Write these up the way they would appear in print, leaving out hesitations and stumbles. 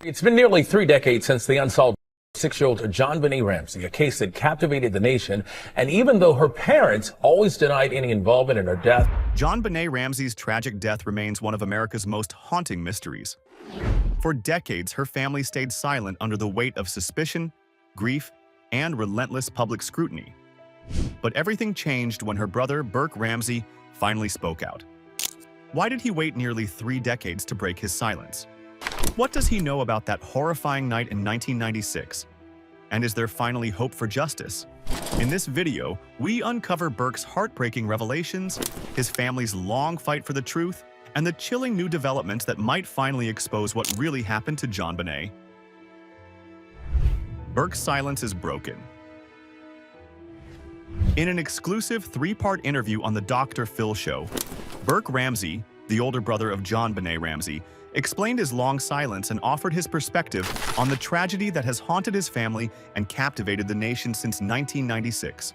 It's been nearly 3 decades since the unsolved 6-year-old JonBenét Ramsey, a case that captivated the nation. And even though her parents always denied any involvement in her death, JonBenét Ramsey's tragic death remains one of America's most haunting mysteries. For decades, her family stayed silent under the weight of suspicion, grief, and relentless public scrutiny. But everything changed when her brother, Burke Ramsey, finally spoke out. Why did he wait nearly 3 decades to break his silence? What does he know about that horrifying night in 1996? And is there finally hope for justice? In this video, we uncover Burke's heartbreaking revelations, his family's long fight for the truth, and the chilling new developments that might finally expose what really happened to JonBenét. Burke's silence is broken. In an exclusive 3-part interview on the Dr. Phil show, Burke Ramsey, the older brother of JonBenét Ramsey, explained his long silence and offered his perspective on the tragedy that has haunted his family and captivated the nation since 1996.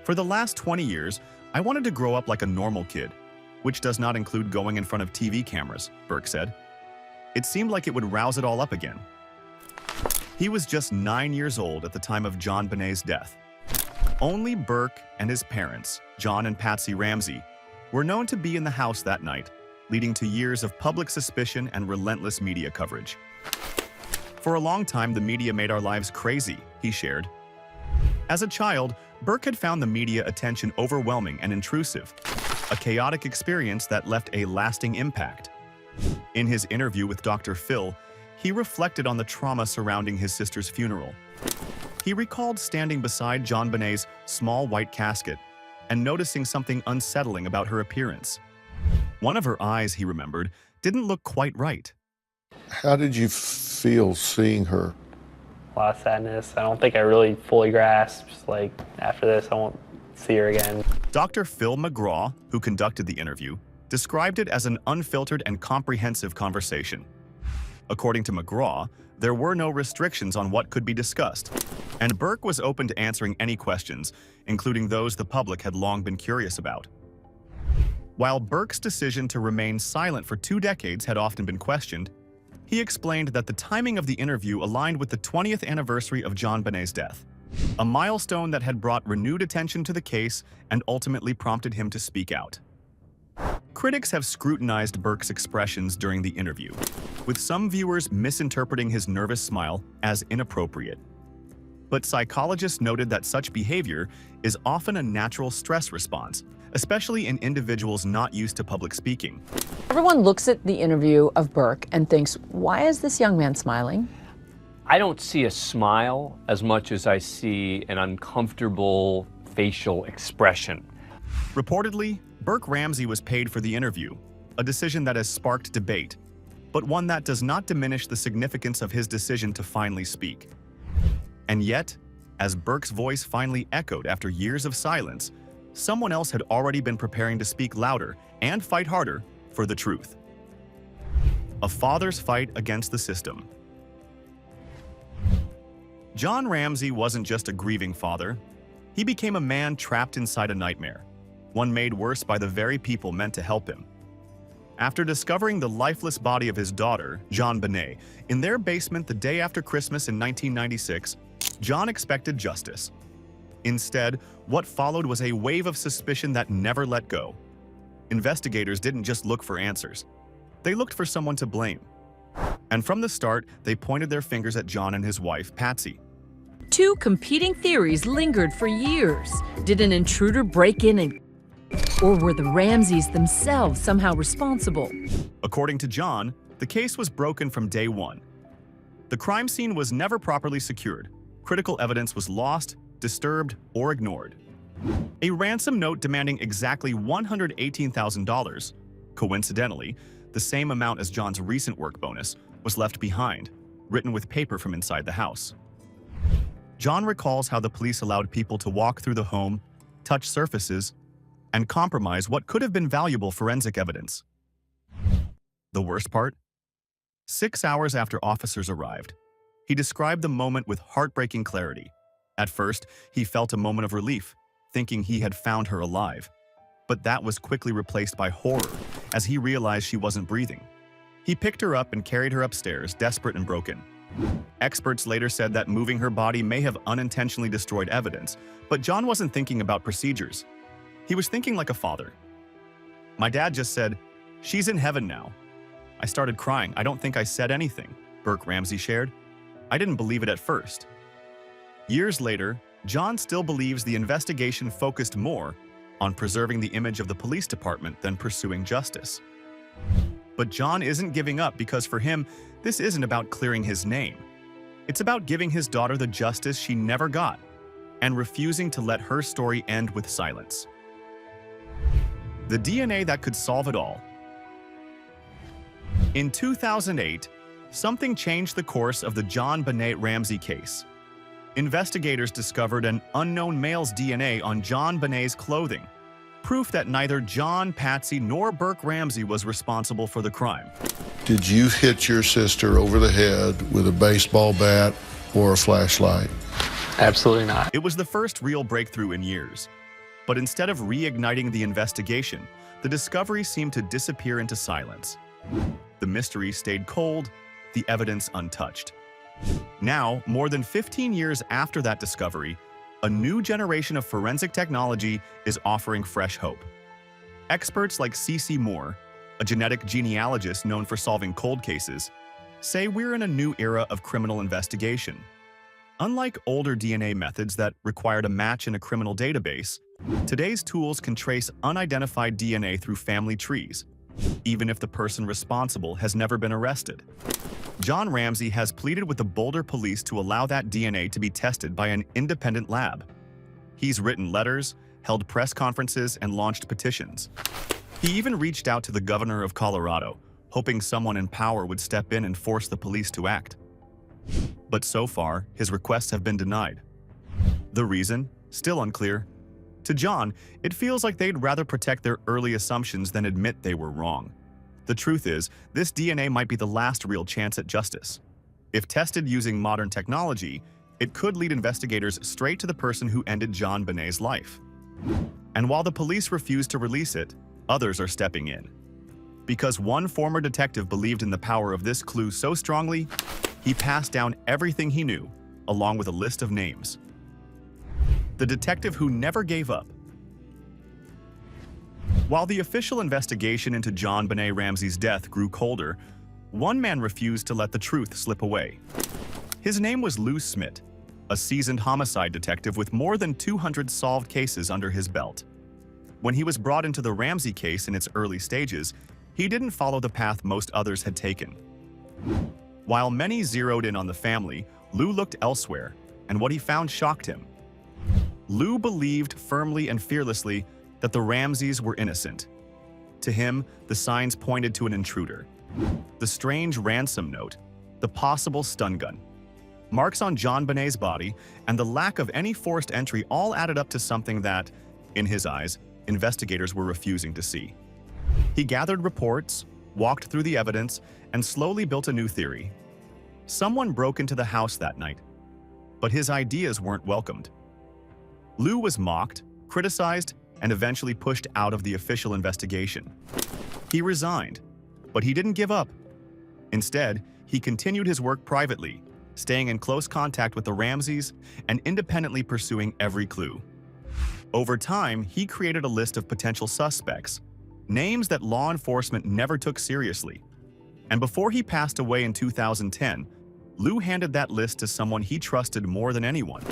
For the last 20 years, I wanted to grow up like a normal kid, which does not include going in front of TV cameras, Burke said. It seemed like it would rouse it all up again. He was just 9 years old at the time of JonBenét's death. Only Burke and his parents, John and Patsy Ramsey, were known to be in the house that night, leading to years of public suspicion and relentless media coverage. For a long time, the media made our lives crazy, he shared. As a child, Burke had found the media attention overwhelming and intrusive, a chaotic experience that left a lasting impact. In his interview with Dr. Phil, he reflected on the trauma surrounding his sister's funeral. He recalled standing beside JonBenét's small white casket and noticing something unsettling about her appearance. One of her eyes, he remembered, didn't look quite right. How did you feel seeing her? A lot of sadness. I don't think I really fully grasped, like, after this, I won't see her again. Dr. Phil McGraw, who conducted the interview, described it as an unfiltered and comprehensive conversation. According to McGraw, there were no restrictions on what could be discussed, and Burke was open to answering any questions, including those the public had long been curious about. While Burke's decision to remain silent for 2 decades had often been questioned, he explained that the timing of the interview aligned with the 20th anniversary of JonBenét's death, a milestone that had brought renewed attention to the case and ultimately prompted him to speak out. Critics have scrutinized Burke's expressions during the interview, with some viewers misinterpreting his nervous smile as inappropriate. But psychologists noted that such behavior is often a natural stress response, especially in individuals not used to public speaking. Everyone looks at the interview of Burke and thinks, why is this young man smiling? I don't see a smile as much as I see an uncomfortable facial expression. Reportedly, Burke Ramsey was paid for the interview, a decision that has sparked debate, but one that does not diminish the significance of his decision to finally speak. And yet, as Burke's voice finally echoed after years of silence, someone else had already been preparing to speak louder and fight harder for the truth. A father's fight against the system. John Ramsey wasn't just a grieving father. He became a man trapped inside a nightmare, one made worse by the very people meant to help him. After discovering the lifeless body of his daughter, JonBenét, in their basement the day after Christmas in 1996, John expected justice. Instead, what followed was a wave of suspicion that never let go. Investigators didn't just look for answers. They looked for someone to blame. And from the start, they pointed their fingers at John and his wife, Patsy. 2 competing theories lingered for years. Did an intruder break in or were the Ramseys themselves somehow responsible? According to John, the case was broken from day one. The crime scene was never properly secured. Critical evidence was lost, disturbed, or ignored. A ransom note demanding exactly $118,000, coincidentally, the same amount as John's recent work bonus, was left behind, written with paper from inside the house. John recalls how the police allowed people to walk through the home, touch surfaces, and compromise what could have been valuable forensic evidence. The worst part? 6 hours after officers arrived, he described the moment with heartbreaking clarity. At first, he felt a moment of relief, thinking he had found her alive. But that was quickly replaced by horror as he realized she wasn't breathing. He picked her up and carried her upstairs, desperate and broken. Experts later said that moving her body may have unintentionally destroyed evidence, but John wasn't thinking about procedures. He was thinking like a father. "My dad just said, 'She's in heaven now.' I started crying. I don't think I said anything," Burke Ramsey shared. "I didn't believe it at first." Years later, John still believes the investigation focused more on preserving the image of the police department than pursuing justice. But John isn't giving up because for him, this isn't about clearing his name. It's about giving his daughter the justice she never got and refusing to let her story end with silence. The DNA that could solve it all. In 2008, something changed the course of the JonBenét Ramsey case. Investigators discovered an unknown male's DNA on JonBenét's clothing, proof that neither John, Patsy, nor Burke Ramsey was responsible for the crime. Did you hit your sister over the head with a baseball bat or a flashlight? Absolutely not. It was the first real breakthrough in years. But instead of reigniting the investigation, the discovery seemed to disappear into silence. The mystery stayed cold, the evidence untouched. Now, more than 15 years after that discovery, a new generation of forensic technology is offering fresh hope. Experts like C.C. Moore, a genetic genealogist known for solving cold cases, say we're in a new era of criminal investigation. Unlike older DNA methods that required a match in a criminal database, today's tools can trace unidentified DNA through family trees, even if the person responsible has never been arrested. John Ramsey has pleaded with the Boulder police to allow that DNA to be tested by an independent lab. He's written letters, held press conferences, and launched petitions. He even reached out to the governor of Colorado, hoping someone in power would step in and force the police to act. But so far, his requests have been denied. The reason? Still unclear. To John, it feels like they'd rather protect their early assumptions than admit they were wrong. The truth is, this DNA might be the last real chance at justice. If tested using modern technology, it could lead investigators straight to the person who ended JonBenét's life. And while the police refuse to release it, others are stepping in. Because one former detective believed in the power of this clue so strongly, he passed down everything he knew, along with a list of names. The detective who never gave up. While the official investigation into JonBenét Ramsey's death grew colder, one man refused to let the truth slip away. His name was Lou Smith, a seasoned homicide detective with more than 200 solved cases under his belt. When he was brought into the Ramsey case in its early stages, he didn't follow the path most others had taken. While many zeroed in on the family, Lou looked elsewhere, and what he found shocked him. Lou believed firmly and fearlessly that the Ramseys were innocent. To him, the signs pointed to an intruder. The strange ransom note, the possible stun gun, marks on JonBenét's body, and the lack of any forced entry all added up to something that, in his eyes, investigators were refusing to see. He gathered reports, walked through the evidence, and slowly built a new theory. Someone broke into the house that night, but his ideas weren't welcomed. Lou was mocked, criticized, and eventually pushed out of the official investigation. He resigned, but he didn't give up. Instead, he continued his work privately, staying in close contact with the Ramseys and independently pursuing every clue. Over time, he created a list of potential suspects, names that law enforcement never took seriously. And before he passed away in 2010, Lou handed that list to someone he trusted more than anyone,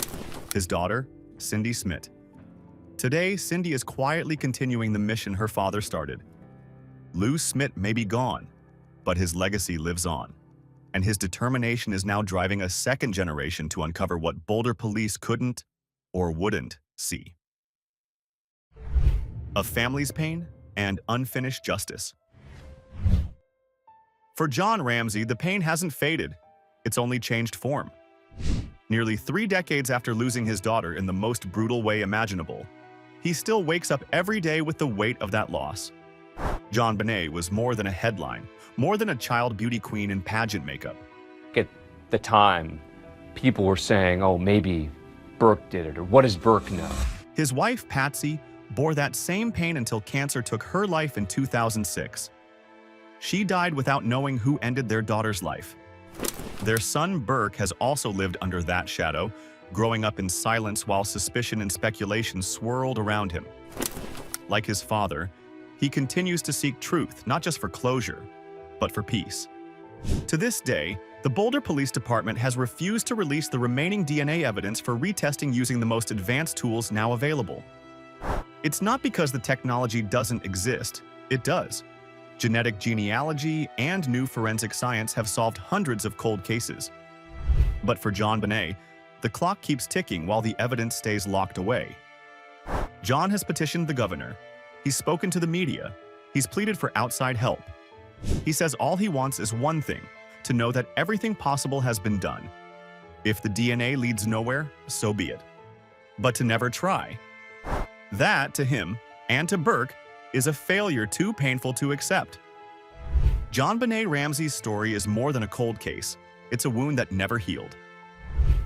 his daughter, Cindy Smith. Today, Cindy is quietly continuing the mission her father started. Lou Smith may be gone, but his legacy lives on, and his determination is now driving a second generation to uncover what Boulder police couldn't or wouldn't see. A family's pain and unfinished justice. For John Ramsey, the pain hasn't faded, it's only changed form. Nearly 3 decades after losing his daughter in the most brutal way imaginable, he still wakes up every day with the weight of that loss. JonBenét was more than a headline, more than a child beauty queen in pageant makeup. At the time, people were saying, oh, maybe Burke did it, or what does Burke know? His wife, Patsy, bore that same pain until cancer took her life in 2006. She died without knowing who ended their daughter's life. Their son Burke has also lived under that shadow, growing up in silence while suspicion and speculation swirled around him. Like his father, he continues to seek truth, not just for closure, but for peace. To this day, the Boulder Police Department has refused to release the remaining DNA evidence for retesting using the most advanced tools now available. It's not because the technology doesn't exist, it does. Genetic genealogy and new forensic science have solved hundreds of cold cases. But for JonBenét, the clock keeps ticking while the evidence stays locked away. John has petitioned the governor. He's spoken to the media. He's pleaded for outside help. He says all he wants is one thing, to know that everything possible has been done. If the DNA leads nowhere, so be it. But to never try. That, to him, and to Burke, is a failure too painful to accept. JonBenét Ramsey's story is more than a cold case. It's a wound that never healed.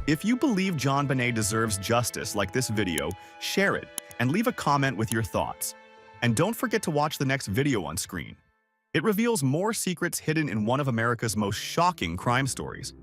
If you believe JonBenét deserves justice like this video, share it and leave a comment with your thoughts. And don't forget to watch the next video on screen. It reveals more secrets hidden in one of America's most shocking crime stories.